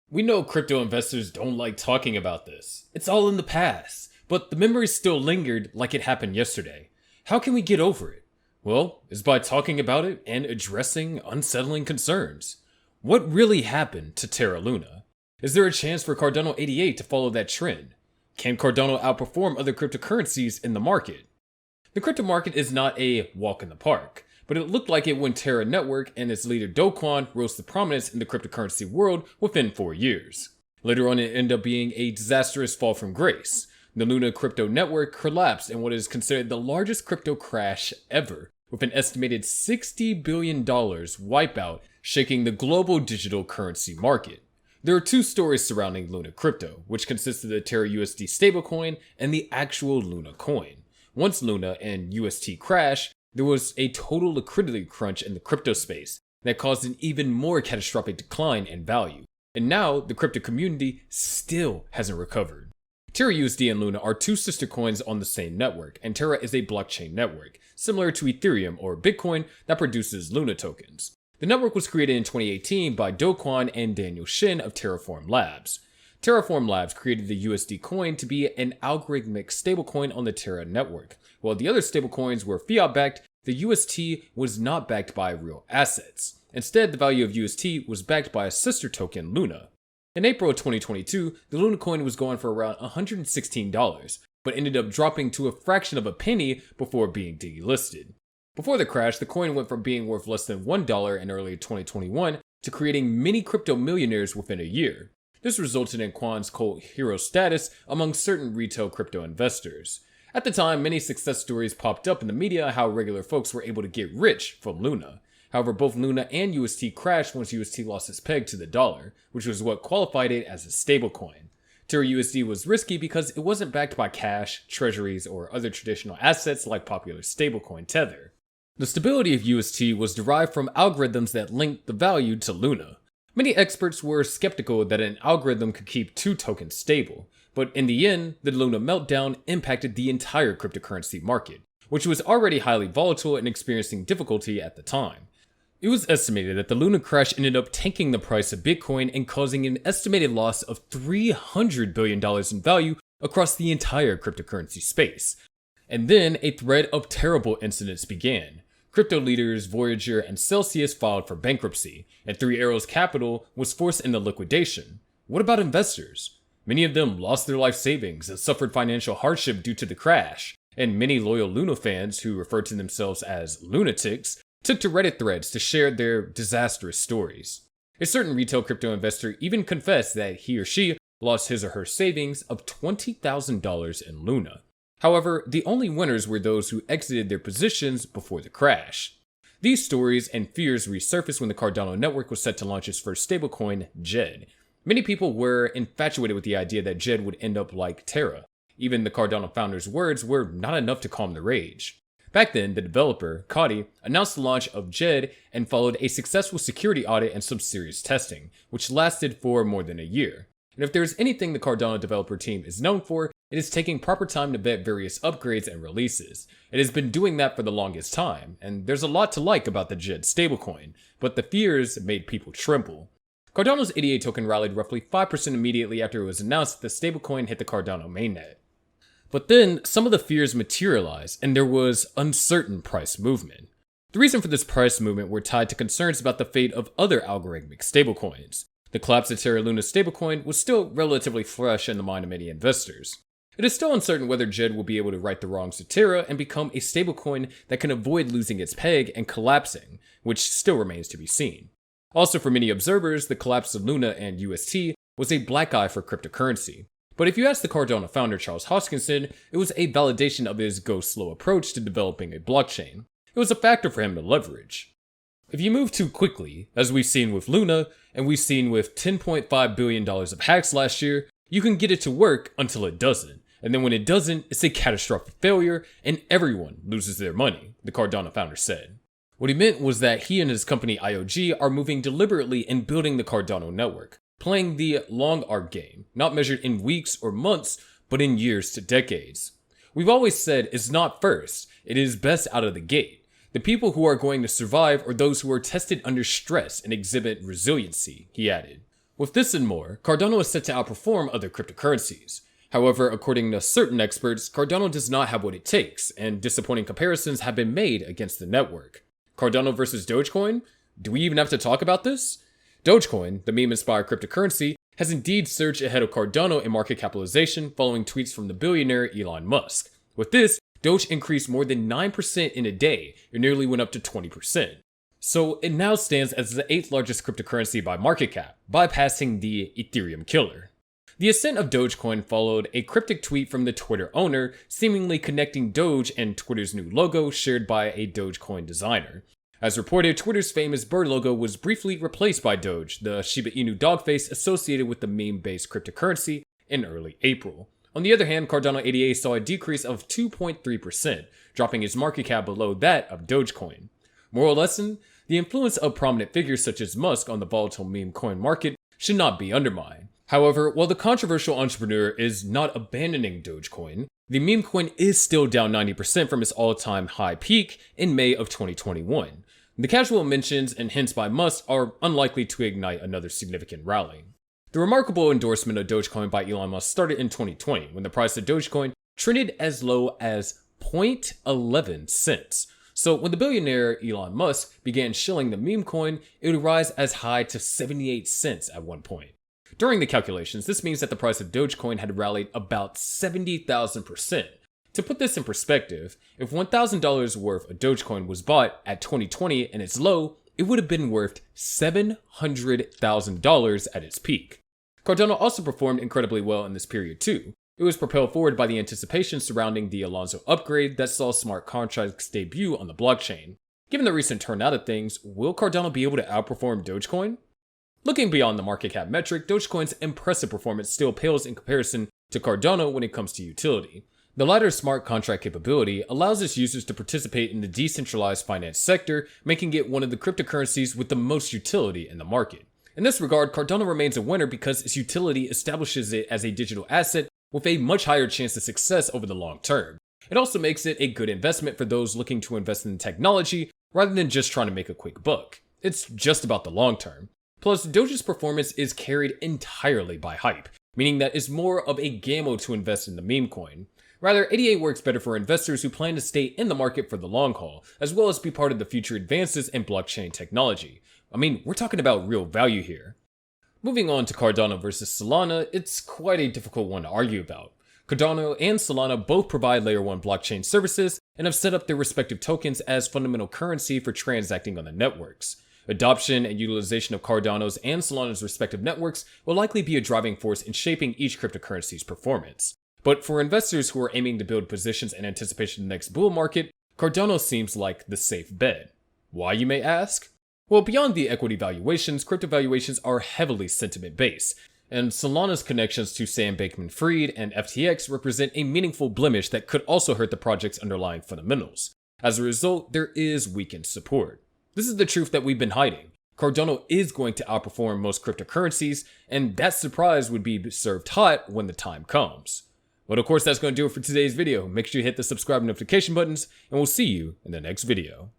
We know crypto investors don't like talking about this. It's all in the past, but the memories still lingered like it happened yesterday. How can we get over it? Well, it's by talking about it and addressing unsettling concerns. What really happened to Terra Luna? Is there a chance for Cardano ADA to follow that trend? Can Cardano outperform other cryptocurrencies in the market? The crypto market is not a walk in the park, but it looked like it when Terra Network and its leader Do Kwon rose to prominence in the cryptocurrency world within 4 years. Later on, it ended up being a disastrous fall from grace. The Luna crypto network collapsed in what is considered the largest crypto crash ever, with an estimated $60 billion wipeout shaking the global digital currency market. There are two stories surrounding Luna crypto, which consists of the Terra USD stablecoin and the actual Luna coin. Once Luna and UST crashed, there was a total liquidity crunch in the crypto space that caused an even more catastrophic decline in value. And now, the crypto community still hasn't recovered. Terra USD and Luna are two sister coins on the same network, and Terra is a blockchain network, similar to Ethereum or Bitcoin that produces Luna tokens. The network was created in 2018 by Do Kwon and Daniel Shin of Terraform Labs. Terraform Labs created the USD coin to be an algorithmic stablecoin on the Terra network. While the other stablecoins were fiat-backed, the UST was not backed by real assets. Instead, the value of UST was backed by a sister token, Luna. In April of 2022, the Luna coin was going for around $116, but ended up dropping to a fraction of a penny before being delisted. Before the crash, the coin went from being worth less than $1 in early 2021 to creating many crypto millionaires within a year. This resulted in Kwon's cult hero status among certain retail crypto investors. At the time, many success stories popped up in the media how regular folks were able to get rich from Luna. However, both Luna and UST crashed once UST lost its peg to the dollar, which was what qualified it as a stablecoin. Terra USD was risky because it wasn't backed by cash, treasuries, or other traditional assets like popular stablecoin Tether. The stability of UST was derived from algorithms that linked the value to Luna. Many experts were skeptical that an algorithm could keep two tokens stable, but in the end, the Luna meltdown impacted the entire cryptocurrency market, which was already highly volatile and experiencing difficulty at the time. It was estimated that the Luna crash ended up tanking the price of Bitcoin and causing an estimated loss of $300 billion in value across the entire cryptocurrency space. And then a thread of terrible incidents began. Crypto leaders Voyager and Celsius filed for bankruptcy, and Three Arrows Capital was forced into liquidation. What about investors? Many of them lost their life savings and suffered financial hardship due to the crash, and many loyal Luna fans who referred to themselves as lunatics took to Reddit threads to share their disastrous stories. A certain retail crypto investor even confessed that he or she lost his or her savings of $20,000 in Luna. However, the only winners were those who exited their positions before the crash. These stories and fears resurfaced when the Cardano network was set to launch its first stablecoin, JED. Many people were infatuated with the idea that JED would end up like Terra. Even the Cardano founder's words were not enough to calm the rage. Back then, the developer, Coddy, announced the launch of JED and followed a successful security audit and some serious testing, which lasted for more than a year. And if there's anything the Cardano developer team is known for, it is taking proper time to vet various upgrades and releases. It has been doing that for the longest time, and there's a lot to like about the JED stablecoin, but the fears made people tremble. Cardano's ADA token rallied roughly 5% immediately after it was announced that the stablecoin hit the Cardano mainnet. But then, some of the fears materialized, and there was uncertain price movement. The reason for this price movement were tied to concerns about the fate of other algorithmic stablecoins. The collapse of Terra Luna's stablecoin was still relatively fresh in the mind of many investors. It is still uncertain whether JED will be able to right the wrongs of Terra and become a stablecoin that can avoid losing its peg and collapsing, which still remains to be seen. Also, for many observers, the collapse of Luna and UST was a black eye for cryptocurrency. But if you ask the Cardano founder Charles Hoskinson, it was a validation of his go slow approach to developing a blockchain. It was a factor for him to leverage. If you move too quickly, as we've seen with Luna, and we've seen with $10.5 billion of hacks last year, you can get it to work until it doesn't. And then when it doesn't, it's a catastrophic failure, and everyone loses their money, the Cardano founder said. What he meant was that he and his company IOG are moving deliberately in building the Cardano network, playing the long arc game, not measured in weeks or months, but in years to decades. We've always said it's not first, it is best out of the gate. The people who are going to survive are those who are tested under stress and exhibit resiliency, he added. With this and more, Cardano is set to outperform other cryptocurrencies. However, according to certain experts, Cardano does not have what it takes, and disappointing comparisons have been made against the network. Cardano versus Dogecoin? Do we even have to talk about this? Dogecoin, the meme-inspired cryptocurrency, has indeed surged ahead of Cardano in market capitalization following tweets from the billionaire Elon Musk. With this, Doge increased more than 9% in a day and nearly went up to 20%. So it now stands as the 8th largest cryptocurrency by market cap, bypassing the Ethereum killer. The ascent of Dogecoin followed a cryptic tweet from the Twitter owner, seemingly connecting Doge and Twitter's new logo shared by a Dogecoin designer. As reported, Twitter's famous bird logo was briefly replaced by Doge, the Shiba Inu dog face associated with the meme-based cryptocurrency, in early April. On the other hand, Cardano ADA saw a decrease of 2.3%, dropping its market cap below that of Dogecoin. Moral lesson: the influence of prominent figures such as Musk on the volatile meme coin market should not be undermined. However, while the controversial entrepreneur is not abandoning Dogecoin, the meme coin is still down 90% from its all-time high peak in May of 2021. The casual mentions and hints by Musk are unlikely to ignite another significant rally. The remarkable endorsement of Dogecoin by Elon Musk started in 2020 when the price of Dogecoin trended as low as 0.11 cents. So when the billionaire Elon Musk began shilling the meme coin, it would rise as high to 78 cents at one point. During the calculations, this means that the price of Dogecoin had rallied about 70,000%. To put this in perspective, if $1,000 worth of Dogecoin was bought at 2020 and its low, it would have been worth $700,000 at its peak. Cardano also performed incredibly well in this period too. It was propelled forward by the anticipation surrounding the Alonzo upgrade that saw smart contracts debut on the blockchain. Given the recent turnout of things, will Cardano be able to outperform Dogecoin? Looking beyond the market cap metric, Dogecoin's impressive performance still pales in comparison to Cardano when it comes to utility. The latter's smart contract capability allows its users to participate in the decentralized finance sector, making it one of the cryptocurrencies with the most utility in the market. In this regard, Cardano remains a winner because its utility establishes it as a digital asset with a much higher chance of success over the long term. It also makes it a good investment for those looking to invest in technology rather than just trying to make a quick buck. It's just about the long term. Plus, Doge's performance is carried entirely by hype, meaning that it's more of a gamble to invest in the meme coin. Rather, ADA works better for investors who plan to stay in the market for the long haul, as well as be part of the future advances in blockchain technology. I mean, we're talking about real value here. Moving on to Cardano versus Solana, it's quite a difficult one to argue about. Cardano and Solana both provide Layer 1 blockchain services and have set up their respective tokens as fundamental currency for transacting on the networks. Adoption and utilization of Cardano's and Solana's respective networks will likely be a driving force in shaping each cryptocurrency's performance. But for investors who are aiming to build positions in anticipation of the next bull market, Cardano seems like the safe bet. Why, you may ask? Well, beyond the equity valuations, crypto valuations are heavily sentiment-based, and Solana's connections to Sam Bankman-Fried and FTX represent a meaningful blemish that could also hurt the project's underlying fundamentals. As a result, there is weakened support. This is the truth that we've been hiding. Cardano is going to outperform most cryptocurrencies, and that surprise would be served hot when the time comes. But of course, that's going to do it for today's video. Make sure you hit the subscribe and notification buttons, and we'll see you in the next video.